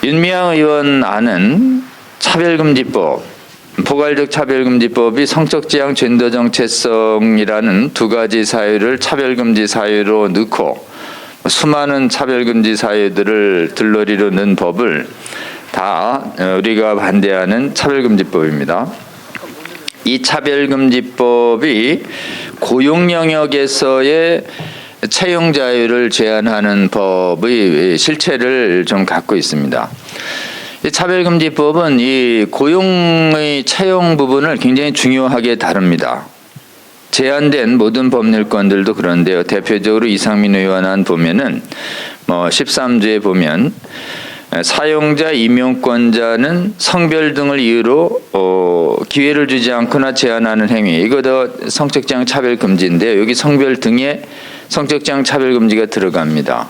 윤미향 의원 안은 차별금지법, 포괄적 차별금지법이 성적지향 젠더 정체성이라는 두 가지 사유를 차별금지 사유로 넣고 수많은 차별금지 사유들을 들러리로 넣은 법을 다 우리가 반대하는 차별금지법입니다. 이 차별금지법이 고용 영역에서의 채용 자유를 제한하는 법의 실체를 좀 갖고 있습니다. 이 차별금지법은 이 고용의 채용 부분을 굉장히 중요하게 다룹니다. 제한된 모든 법률권들도 그런데요. 대표적으로 이상민 의원안 보면은 13조에 보면 사용자, 임용권자는 성별 등을 이유로 기회를 주지 않거나 제한하는 행위, 이거도 성적지향 차별금지인데요. 여기 성별 등에 성적지향 차별금지가 들어갑니다.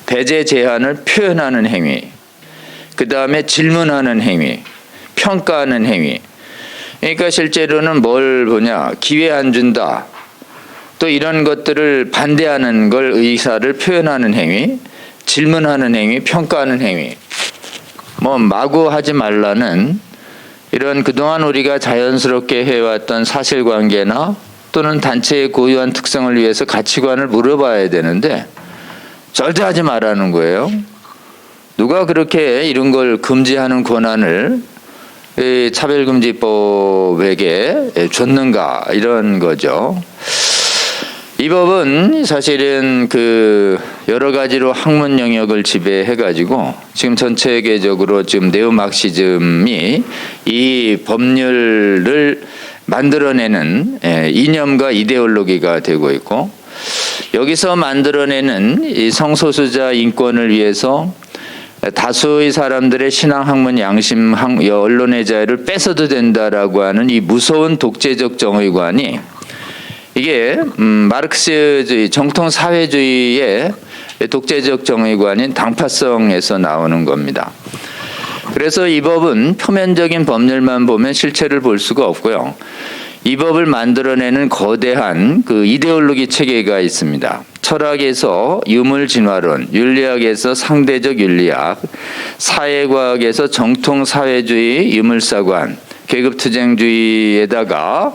배제 제한을 표현하는 행위, 그 다음에 질문하는 행위, 평가하는 행위. 그러니까 실제로는 뭘 보냐, 기회 안 준다, 또 이런 것들을 반대하는 걸 의사를 표현하는 행위, 질문하는 행위, 평가하는 행위. 마구 하지 말라는 이런 그동안 우리가 자연스럽게 해왔던 사실관계나 또는 단체의 고유한 특성을 위해서 가치관을 물어봐야 되는데 절대 하지 말라는 거예요. 누가 그렇게 이런 걸 금지하는 권한을 차별금지법에게 줬는가, 이런 거죠. 이 법은 사실은 여러 가지로 학문 영역을 지배해가지고 지금 전 세계적으로 지금 네오마르크시즘이 이 법률을 만들어내는 이념과 이데올로기가 되고 있고, 여기서 만들어내는 이 성소수자 인권을 위해서 다수의 사람들의 신앙, 학문, 양심, 언론의 자유를 뺏어도 된다라고 하는 이 무서운 독재적 정의관이, 이게 마르크스주의, 정통 사회주의의 독재적 정의관인 당파성에서 나오는 겁니다. 그래서 이 법은 표면적인 법률만 보면 실체를 볼 수가 없고요. 이 법을 만들어내는 거대한 이데올로기 체계가 있습니다. 철학에서 유물진화론, 윤리학에서 상대적 윤리학, 사회과학에서 정통 사회주의 유물사관, 계급투쟁주의에다가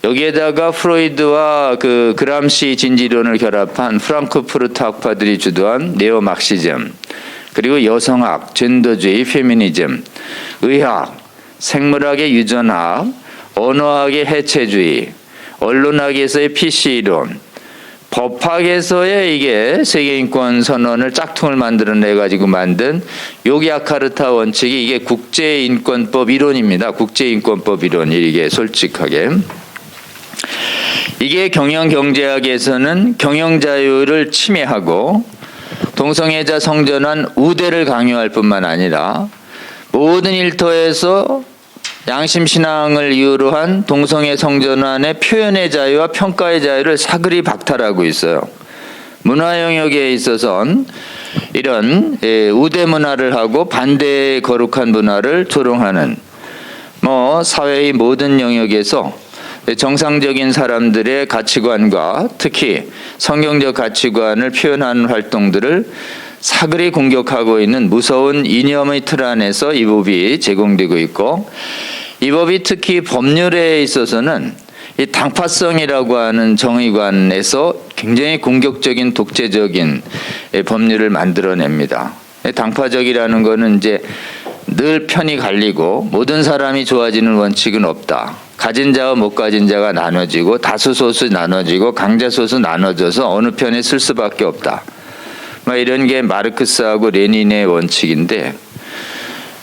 여기에다가 프로이드와 그람시 진지론을 결합한 프랑크푸르트 학파들이 주도한 네오마르크시즘, 그리고 여성학, 젠더주의, 페미니즘, 의학, 생물학의 유전학, 언어학의 해체주의, 언론학에서의 PC이론, 법학에서의 이게 세계인권 선언을 짝퉁을 만들어내 가지고 만든 요기야카르타 원칙이 이게 국제인권법 이론입니다. 국제인권법 이론, 이게 솔직하게. 이게 경영경제학에서는 경영자유를 침해하고 동성애자 성전환 우대를 강요할 뿐만 아니라 모든 일터에서 양심신앙을 이유로 한 동성애 성전환의 표현의 자유와 평가의 자유를 사그리 박탈하고 있어요. 문화 영역에 있어서는 이런 우대 문화를 하고 반대의 거룩한 문화를 조롱하는 사회의 모든 영역에서 정상적인 사람들의 가치관과 특히 성경적 가치관을 표현하는 활동들을 사그리 공격하고 있는 무서운 이념의 틀 안에서 이 법이 제공되고 있고, 이 법이 특히 법률에 있어서는 이 당파성이라고 하는 정의관에서 굉장히 공격적인 독재적인 법률을 만들어냅니다. 당파적이라는 것은 이제 늘 편이 갈리고 모든 사람이 좋아지는 원칙은 없다. 가진 자와 못 가진 자가 나눠지고 다수 소수 나눠지고 강자 소수 나눠져서 어느 편에 쓸 수밖에 없다. 이런 게 마르크스하고 레닌의 원칙인데,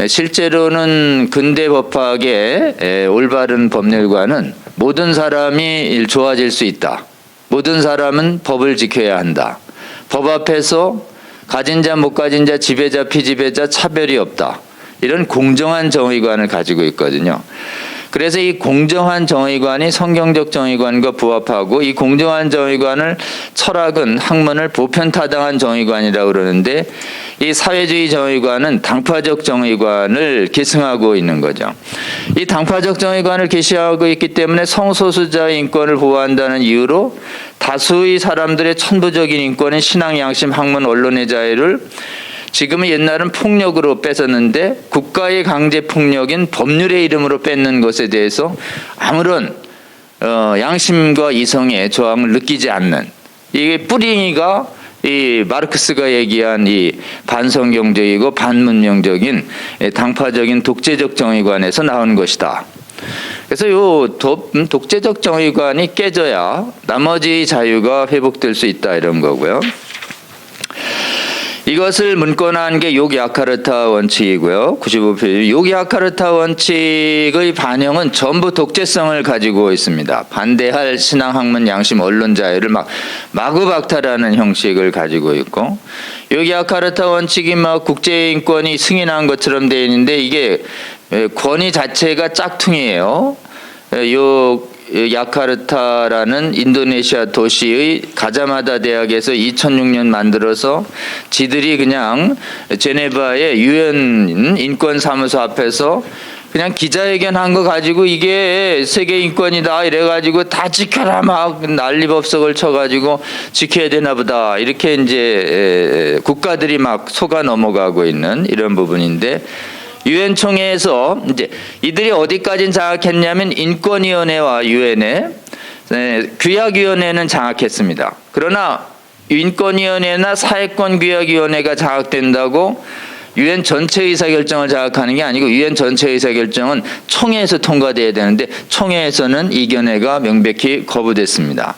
실제로는 근대 법학의 올바른 법률관은 모든 사람이 좋아질 수 있다. 모든 사람은 법을 지켜야 한다. 법 앞에서 가진 자, 못 가진 자, 지배자, 피지배자 차별이 없다. 이런 공정한 정의관을 가지고 있거든요. 그래서 이 공정한 정의관이 성경적 정의관과 부합하고, 이 공정한 정의관을 철학은 학문을 보편타당한 정의관이라고 그러는데, 이 사회주의 정의관은 당파적 정의관을 계승하고 있는 거죠. 이 당파적 정의관을 계시하고 있기 때문에 성소수자의 인권을 보호한다는 이유로 다수의 사람들의 천부적인 인권인 신앙, 양심, 학문, 언론의 자유를 지금은 옛날은 폭력으로 뺏었는데 국가의 강제 폭력인 법률의 이름으로 뺏는 것에 대해서 아무런 양심과 이성의 저항을 느끼지 않는, 이게 뿌리가 이 마르크스가 얘기한 이 반성경적이고 반문명적인 당파적인 독재적 정의관에서 나온 것이다. 그래서 요 독재적 정의관이 깨져야 나머지 자유가 회복될 수 있다, 이런 거고요. 이것을 문권화한 게 요기야카르타 원칙이고요. 95페이지. 요기야카르타 원칙의 반영은 전부 독재성을 가지고 있습니다. 반대할 신앙, 학문, 양심, 언론 자유를 마구 박탈하는 형식을 가지고 있고, 요기야카르타 원칙이 국제인권이 승인한 것처럼 되어 있는데 이게 권위 자체가 짝퉁이에요. 야카르타라는 인도네시아 도시의 가자마다 대학에서 2006년 만들어서 지들이 그냥 제네바의 유엔 인권사무소 앞에서 그냥 기자회견 한 거 가지고 이게 세계 인권이다 이래가지고 다 지켜라 막 난리법석을 쳐가지고 지켜야 되나 보다, 이렇게 이제 국가들이 막 속아 넘어가고 있는 이런 부분인데, 유엔 총회에서 이제 이들이 어디까지 장악했냐면 인권위원회와 유엔의 규약위원회는 장악했습니다. 그러나 인권위원회나 사회권규약위원회가 장악된다고 유엔 전체 의사결정을 장악하는 게 아니고, 유엔 전체 의사결정은 총회에서 통과돼야 되는데 총회에서는 이 견해가 명백히 거부됐습니다.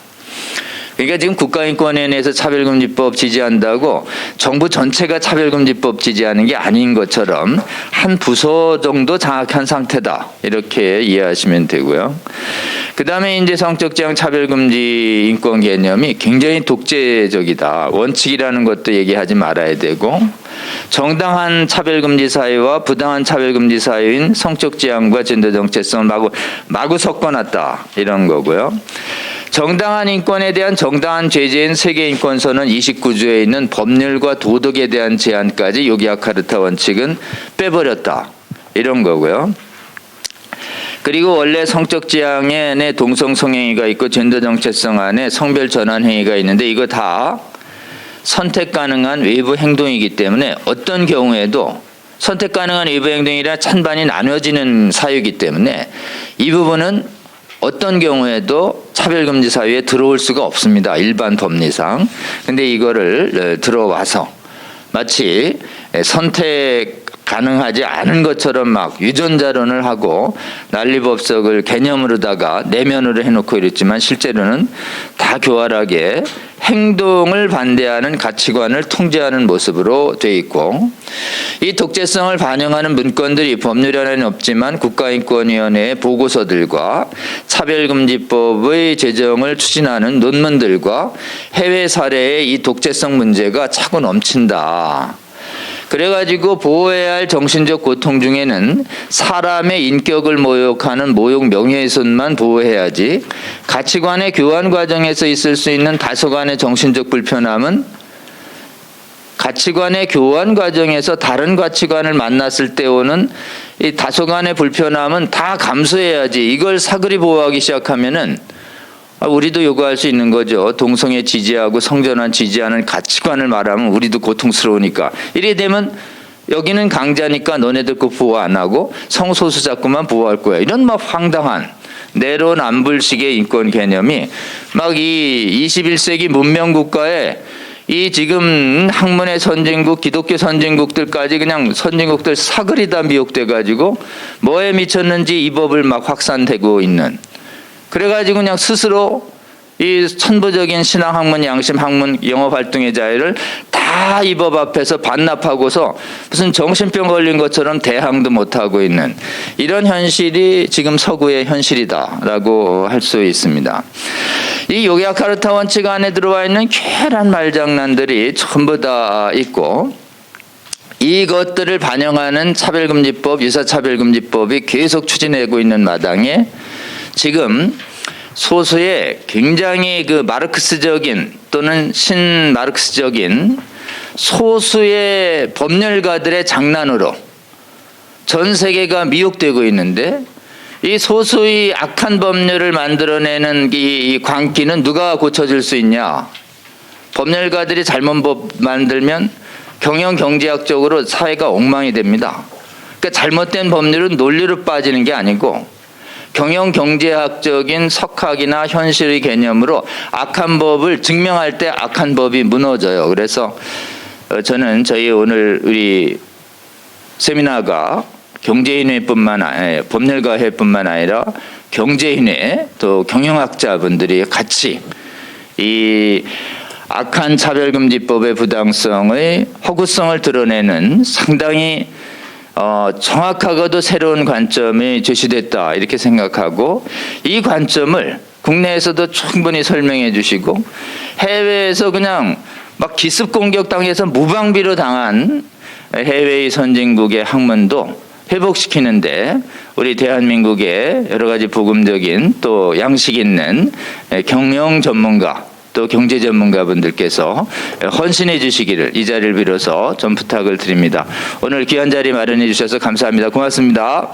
그러니까 지금 국가인권위원회에서 차별금지법 지지한다고 정부 전체가 차별금지법 지지하는 게 아닌 것처럼 한 부서 정도 장악한 상태다, 이렇게 이해하시면 되고요. 그 다음에 이제 성적 지향 차별금지 인권 개념이 굉장히 독재적이다, 원칙이라는 것도 얘기하지 말아야 되고, 정당한 차별금지 사유와 부당한 차별금지 사유인 성적 지향과 젠더 정체성을 마구 섞어놨다, 이런 거고요. 정당한 인권에 대한 정당한 제재인 세계인권선언 29조에 있는 법률과 도덕에 대한 제한까지 요기야카르타 원칙은 빼버렸다, 이런 거고요. 그리고 원래 성적 지향에 동성 성행위가 있고 젠더 정체성 안에 성별 전환 행위가 있는데 이거 다 선택 가능한 외부 행동이기 때문에 어떤 경우에도 선택 가능한 외부 행동이라 찬반이 나눠지는 사유이기 때문에 이 부분은 어떤 경우에도 차별금지 사유에 들어올 수가 없습니다, 일반 법리상. 근데 이거를 들어와서 마치 선택 가능하지 않은 것처럼 막 유전자론을 하고 난리법석을 개념으로다가 내면으로 해놓고 이랬지만 실제로는 다 교활하게 행동을 반대하는 가치관을 통제하는 모습으로 돼 있고, 이 독재성을 반영하는 문건들이 법률 안에는 없지만 국가인권위원회의 보고서들과 차별금지법의 제정을 추진하는 논문들과 해외 사례의 이 독재성 문제가 차고 넘친다. 그래가지고 보호해야 할 정신적 고통 중에는 사람의 인격을 모욕하는 모욕 명예훼손만 보호해야지, 가치관의 교환 과정에서 있을 수 있는 다소간의 정신적 불편함은 가치관의 교환 과정에서 다른 가치관을 만났을 때 오는 이 다소간의 불편함은 다 감수해야지, 이걸 사그리 보호하기 시작하면은 우리도 요구할 수 있는 거죠. 동성애 지지하고 성전환 지지하는 가치관을 말하면 우리도 고통스러우니까, 이래 되면 여기는 강자니까 너네들 거 보호 안 하고 성소수자꾸만 보호할 거야, 이런 막 황당한 내로남불식의 인권 개념이 막 이 21세기 문명국가에 이 지금 학문의 선진국, 기독교 선진국들까지 그냥 선진국들 사그리 다 미혹돼 가지고 뭐에 미쳤는지 이 법을 막 확산되고 있는, 그래가지고 그냥 스스로 이 천부적인 신앙, 학문, 양심, 학문, 영업 활동의 자유를 다 이 법 앞에서 반납하고서 무슨 정신병 걸린 것처럼 대항도 못하고 있는 이런 현실이 지금 서구의 현실이다라고 할 수 있습니다. 이 요기야카르타 원칙 안에 들어와 있는 괴란 말장난들이 전부 다 있고, 이것들을 반영하는 차별금지법, 유사차별금지법이 계속 추진하고 있는 마당에 지금 소수의 굉장히 그 마르크스적인 또는 신마르크스적인 소수의 법률가들의 장난으로 전 세계가 미혹되고 있는데, 이 소수의 악한 법률을 만들어내는 이 광기는 누가 고쳐줄 수 있냐? 법률가들이 잘못 법 만들면 경영 경제학적으로 사회가 엉망이 됩니다. 그러니까 잘못된 법률은 논리로 빠지는 게 아니고 경영 경제학적인 석학이나 현실의 개념으로 악한 법을 증명할 때 악한 법이 무너져요. 그래서 저는 저희 오늘 우리 세미나가 경제인회뿐만 아니라 법률가회뿐만 아니라 경제인회 또 경영학자분들이 같이 이 악한 차별금지법의 부당성의 허구성을 드러내는 상당히 정확하고도 새로운 관점이 제시됐다 이렇게 생각하고 이 관점을 국내에서도 충분히 설명해 주시고 해외에서 그냥 막 기습 공격당해서 무방비로 당한 해외의 선진국의 학문도 회복시키는데 우리 대한민국의 여러 가지 복음적인 또 양식 있는 경영 전문가 또 경제 전문가분들께서 헌신해 주시기를 이 자리를 빌어서 좀 부탁을 드립니다. 오늘 귀한 자리 마련해 주셔서 감사합니다. 고맙습니다.